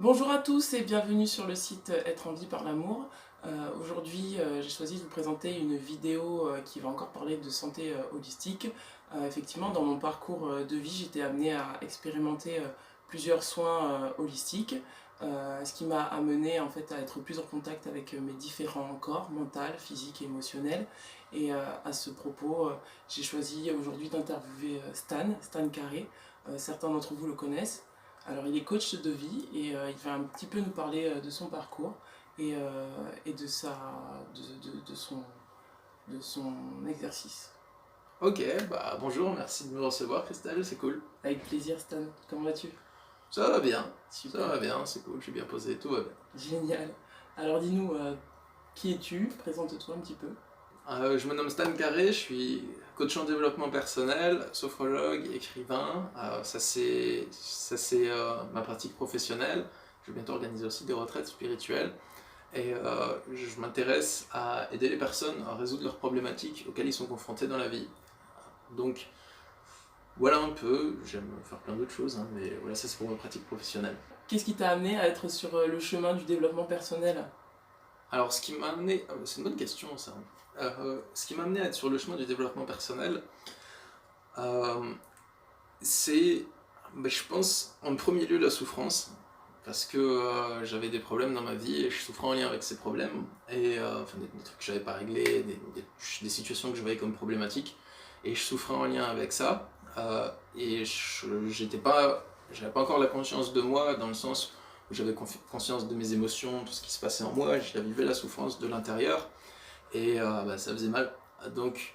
Bonjour à tous et bienvenue sur le site Être en vie par l'amour. Aujourd'hui, j'ai choisi de vous présenter une vidéo qui va encore parler de santé holistique. Effectivement, dans mon parcours de vie, j'étais amenée à expérimenter plusieurs soins holistiques, ce qui m'a amené en fait à être plus en contact avec mes différents corps, mental, physique et émotionnel. Et à ce propos, j'ai choisi aujourd'hui d'interviewer Stan Carré. Certains d'entre vous le connaissent. Alors, il est coach de vie et il va un petit peu nous parler de son parcours et de son exercice. Ok, bonjour, merci de me recevoir Christelle, c'est cool. Avec plaisir, Stan. Comment vas-tu? Ça va bien, Super. c'est cool, je suis bien posé, tout va bien. Génial. Alors, dis-nous, qui es-tu? Présente-toi un petit peu. Je me nomme Stan Carré, je suis coach en développement personnel, sophrologue, écrivain. Ça c'est ma pratique professionnelle. Je vais bientôt organiser aussi des retraites spirituelles. Et je m'intéresse à aider les personnes à résoudre leurs problématiques auxquelles ils sont confrontés dans la vie. Donc voilà un peu, j'aime faire plein d'autres choses, hein, mais voilà, ça c'est pour ma pratique professionnelle. Qu'est-ce qui t'a amené à être sur le chemin du développement personnel? Alors, ce qui m'a amené, c'est une bonne question ça. Ce qui m'a amené à être sur le chemin du développement personnel, euh, c'est, je pense, en premier lieu la souffrance, parce que j'avais des problèmes dans ma vie et je souffrais en lien avec ces problèmes, et enfin, des trucs que j'avais pas réglés, des situations que je voyais comme problématiques, et je souffrais en lien avec ça, et j'avais pas encore la conscience de moi, dans le sens où j'avais conscience de mes émotions, tout ce qui se passait en moi, je la vivais la souffrance de l'intérieur, et ça faisait mal. Donc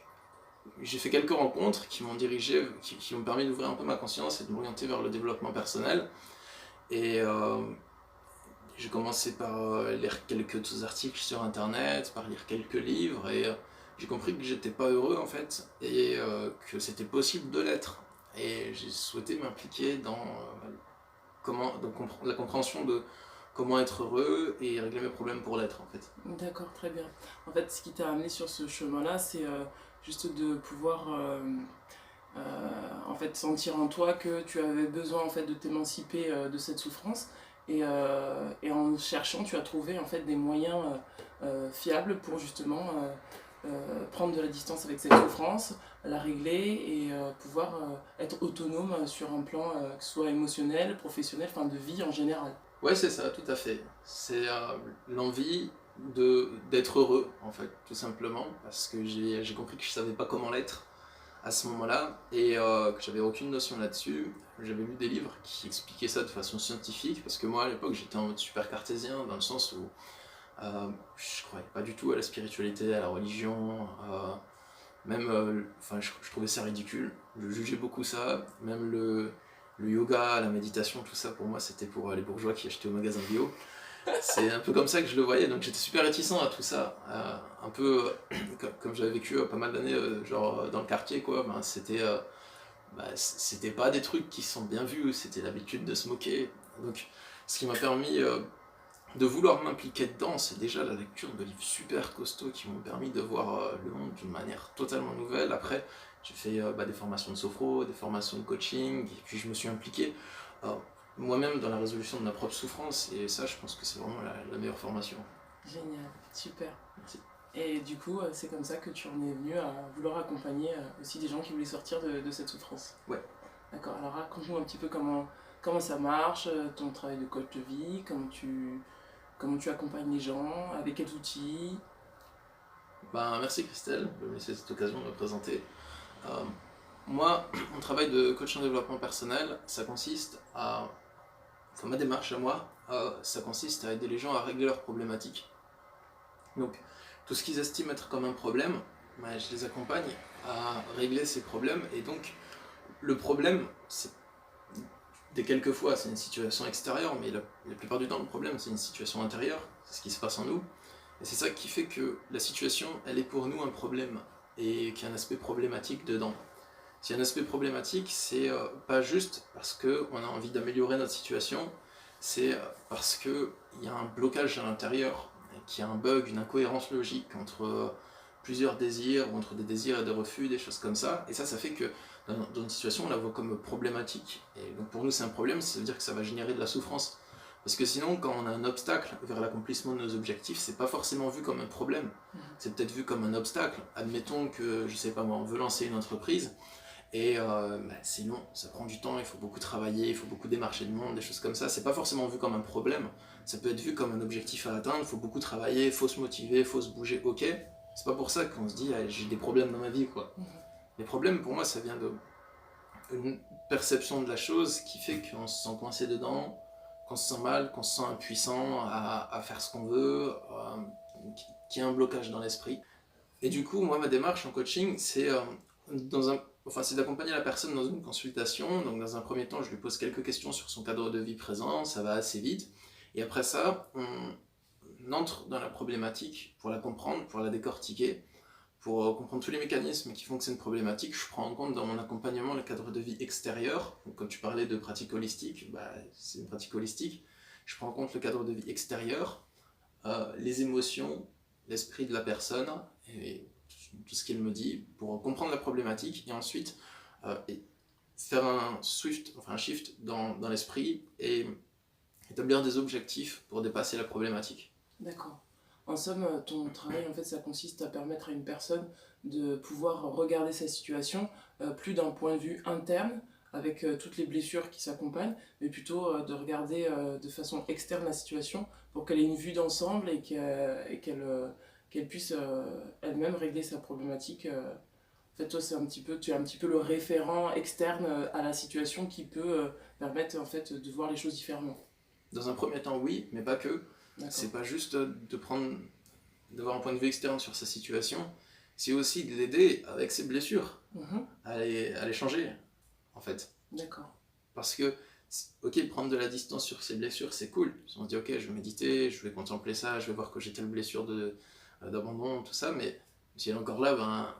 j'ai fait quelques rencontres qui m'ont dirigé, qui m'ont permis d'ouvrir un peu ma conscience et de m'orienter vers le développement personnel. Et j'ai commencé par lire quelques articles sur internet, par lire quelques livres, et j'ai compris que j'étais pas heureux en fait, et que c'était possible de l'être. Et j'ai souhaité m'impliquer dans la compréhension de comment être heureux et régler mes problèmes pour l'être en fait. D'accord, très bien. En fait, ce qui t'a amené sur ce chemin-là, c'est juste de pouvoir en fait sentir en toi que tu avais besoin en fait de t'émanciper de cette souffrance et en cherchant tu as trouvé en fait des moyens fiables pour justement prendre de la distance avec cette souffrance, la régler et pouvoir être autonome sur un plan que ce soit émotionnel, professionnel, enfin de vie en général. Ouais, c'est ça, tout à fait. C'est l'envie d'être heureux, en fait, tout simplement, parce que j'ai compris que je savais pas comment l'être à ce moment-là, et que j'avais aucune notion là-dessus. J'avais lu des livres qui expliquaient ça de façon scientifique, parce que moi, à l'époque, j'étais en mode super cartésien, dans le sens où je croyais pas du tout à la spiritualité, à la religion, même, enfin, je trouvais ça ridicule, je jugeais beaucoup ça, même le yoga, la méditation, tout ça, pour moi, c'était pour les bourgeois qui achetaient au magasin bio. C'est un peu comme ça que je le voyais, donc j'étais super réticent à tout ça. Un peu comme j'avais vécu pas mal d'années dans le quartier, quoi, c'était pas des trucs qui sont bien vus, c'était l'habitude de se moquer. Donc ce qui m'a permis de vouloir m'impliquer dedans, c'est déjà la lecture de livres super costauds qui m'ont permis de voir le monde d'une manière totalement nouvelle. Après, j'ai fait des formations de sophro, des formations de coaching, et puis je me suis impliqué moi-même dans la résolution de ma propre souffrance, et ça, je pense que c'est vraiment la meilleure formation. Génial, super. Merci. Et du coup, c'est comme ça que tu en es venu à vouloir accompagner aussi des gens qui voulaient sortir de cette souffrance. Ouais. D'accord, alors raconte-nous un petit peu comment ça marche, ton travail de coach de vie, comment tu accompagnes les gens, avec quels outils. Merci Christelle de me laisser cette occasion de me présenter. Euh, Moi, mon travail de coach en développement personnel, ça consiste à... Enfin, ma démarche à moi, ça consiste à aider les gens à régler leurs problématiques. Donc, tout ce qu'ils estiment être comme un problème, je les accompagne à régler ces problèmes. Et donc, le problème, c'est des quelques fois, c'est une situation extérieure, mais la plupart du temps, le problème, c'est une situation intérieure, c'est ce qui se passe en nous. Et c'est ça qui fait que la situation, elle est pour nous un problème, et qu'il y a un aspect problématique dedans. Si y a un aspect problématique, c'est pas juste parce qu'on a envie d'améliorer notre situation, c'est parce qu'il y a un blocage à l'intérieur, qu'il y a un bug, une incohérence logique entre plusieurs désirs, ou entre des désirs et des refus, des choses comme ça. Et ça fait que dans une situation, on la voit comme problématique. Et donc pour nous, c'est un problème, ça veut dire que ça va générer de la souffrance. Parce que sinon, quand on a un obstacle vers l'accomplissement de nos objectifs, c'est pas forcément vu comme un problème. C'est peut-être vu comme un obstacle. Admettons que, je sais pas moi, on veut lancer une entreprise, et c'est long, ça prend du temps, il faut beaucoup travailler, il faut beaucoup démarcher le monde, des choses comme ça. C'est pas forcément vu comme un problème, ça peut être vu comme un objectif à atteindre, il faut beaucoup travailler, il faut se motiver, il faut se bouger, ok. C'est pas pour ça qu'on se dit j'ai des problèmes dans ma vie, quoi. Les problèmes, pour moi, ça vient d'une perception de la chose qui fait qu'on se sent coincé dedans, qu'on se sent mal, qu'on se sent impuissant à faire ce qu'on veut, qu'il y a un blocage dans l'esprit. Et du coup, moi, ma démarche en coaching, c'est d'accompagner la personne dans une consultation. Donc, dans un premier temps, je lui pose quelques questions sur son cadre de vie présent, ça va assez vite. Et après ça, on entre dans la problématique pour la comprendre, pour la décortiquer, pour comprendre tous les mécanismes qui font que c'est une problématique. Je prends en compte dans mon accompagnement le cadre de vie extérieur. Donc, quand tu parlais de pratique holistique, c'est une pratique holistique. Je prends en compte le cadre de vie extérieur, les émotions, l'esprit de la personne et tout ce qu'il me dit pour comprendre la problématique et ensuite faire un shift dans l'esprit et établir des objectifs pour dépasser la problématique. D'accord. En somme, ton travail, en fait, ça consiste à permettre à une personne de pouvoir regarder sa situation plus d'un point de vue interne, avec toutes les blessures qui s'accompagnent, mais plutôt de regarder de façon externe la situation pour qu'elle ait une vue d'ensemble et qu'elle puisse elle-même régler sa problématique. En fait, toi, tu es un petit peu le référent externe à la situation qui peut permettre en fait, de voir les choses différemment. Dans un premier temps, oui, mais pas que. D'accord. C'est pas juste d'avoir un point de vue externe sur sa situation, c'est aussi de l'aider avec ses blessures, à les changer, en fait. D'accord. Parce que, ok, prendre de la distance sur ses blessures, c'est cool. On se dit, ok, je vais méditer, je vais contempler ça, je vais voir que j'ai telle blessure d'abandon, tout ça, mais si elle est encore là,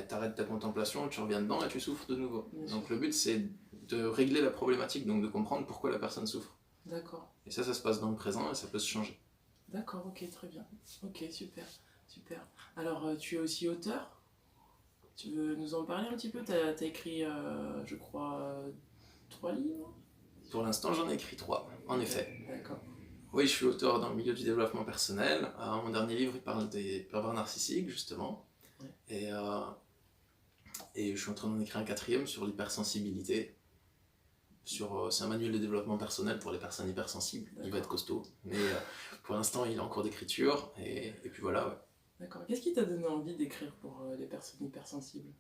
t'arrêtes ta contemplation, tu reviens dedans et tu souffres de nouveau. Donc le but, c'est de régler la problématique, donc de comprendre pourquoi la personne souffre. D'accord. Et ça se passe dans le présent et ça peut se changer. D'accord, ok, très bien. Ok, super. Alors, tu es aussi auteur ? Tu veux nous en parler un petit peu ? T'as écrit, je crois, 3 livres ? Pour l'instant, j'en ai écrit 3, en effet. D'accord. Oui, je suis auteur dans le milieu du développement personnel. Mon dernier livre, il parle des pervers narcissiques, justement. Ouais. Et je suis en train d'en écrire un 4e sur l'hypersensibilité. C'est un manuel de développement personnel pour les personnes hypersensibles. D'accord. Il va être costaud, mais pour l'instant il est en cours d'écriture et puis voilà. Ouais. D'accord. Qu'est-ce qui t'a donné envie d'écrire pour les personnes hypersensibles ?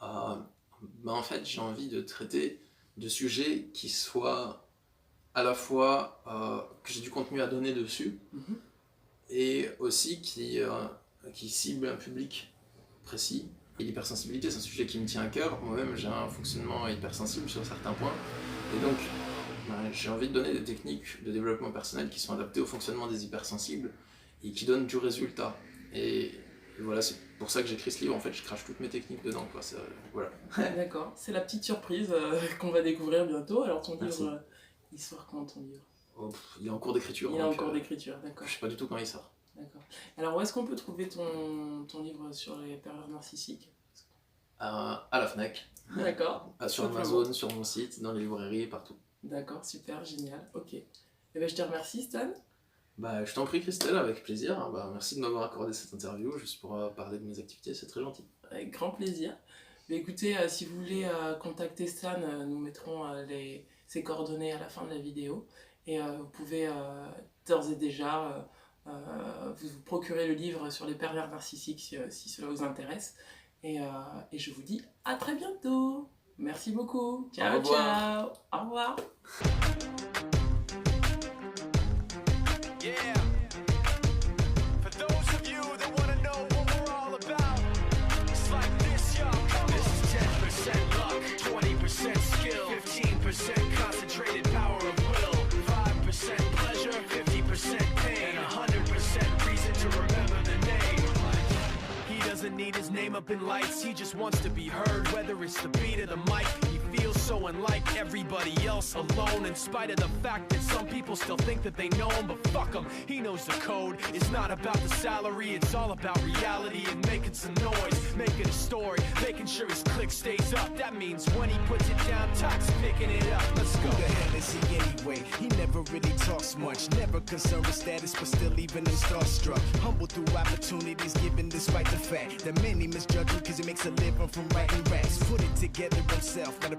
En fait, j'ai envie de traiter de sujets qui soient à la fois que j'ai du contenu à donner dessus et aussi qui ciblent un public précis. Et l'hypersensibilité, c'est un sujet qui me tient à cœur. Moi-même, j'ai un fonctionnement hypersensible sur certains points. Et donc, j'ai envie de donner des techniques de développement personnel qui sont adaptées au fonctionnement des hypersensibles et qui donnent du résultat. Et voilà, c'est pour ça que j'écris ce livre. En fait, je crache toutes mes techniques dedans, quoi. Voilà. D'accord, c'est la petite surprise qu'on va découvrir bientôt. Alors, ton livre, il sort quand, ton livre ? Il est en cours d'écriture. Il est en cours d'écriture, d'accord. Je sais pas du tout quand il sort. D'accord. Alors, où est-ce qu'on peut trouver ton livre sur les pervers narcissiques ? À la Fnac. D'accord. Sur Amazon, sur mon site, dans les librairies, partout. D'accord, super, génial. Ok. Et je te remercie, Stan. Je t'en prie, Christelle, avec plaisir. Merci de m'avoir accordé cette interview, juste pour parler de mes activités, c'est très gentil. Avec grand plaisir. Écoutez, si vous voulez contacter Stan, nous mettrons ses coordonnées à la fin de la vidéo. Et vous pouvez d'ores et déjà vous procurer le livre sur les pervers narcissiques si cela vous intéresse. Et je vous dis à très bientôt. Merci beaucoup. Ciao, ciao. Au revoir. Yeah. For those of you that want to know what we're all about, it's like this, y'all. This is 10% luck, 20% skill, 15% concentrated power of will, 5% pleasure, 50% pain, and 100% reason to remember the name. He doesn't need his name up in lights, he just wants to be heard, whether it's the beat or the mic. He feels so unlike everybody else, alone, in spite of the fact that some people still think that they know him, but fuck him, he knows the code. It's not about the salary, it's all about reality and making some noise, making a story, making sure his click stays up. That means when he puts it down, Tox picking it up. Let's go. Who the hell is he anyway? He never never really talks much. Never concerned with status, but still even them starstruck. Humble through opportunities given despite the fact that many misjudge him cause he makes a living from writing raps. Put it together himself, not a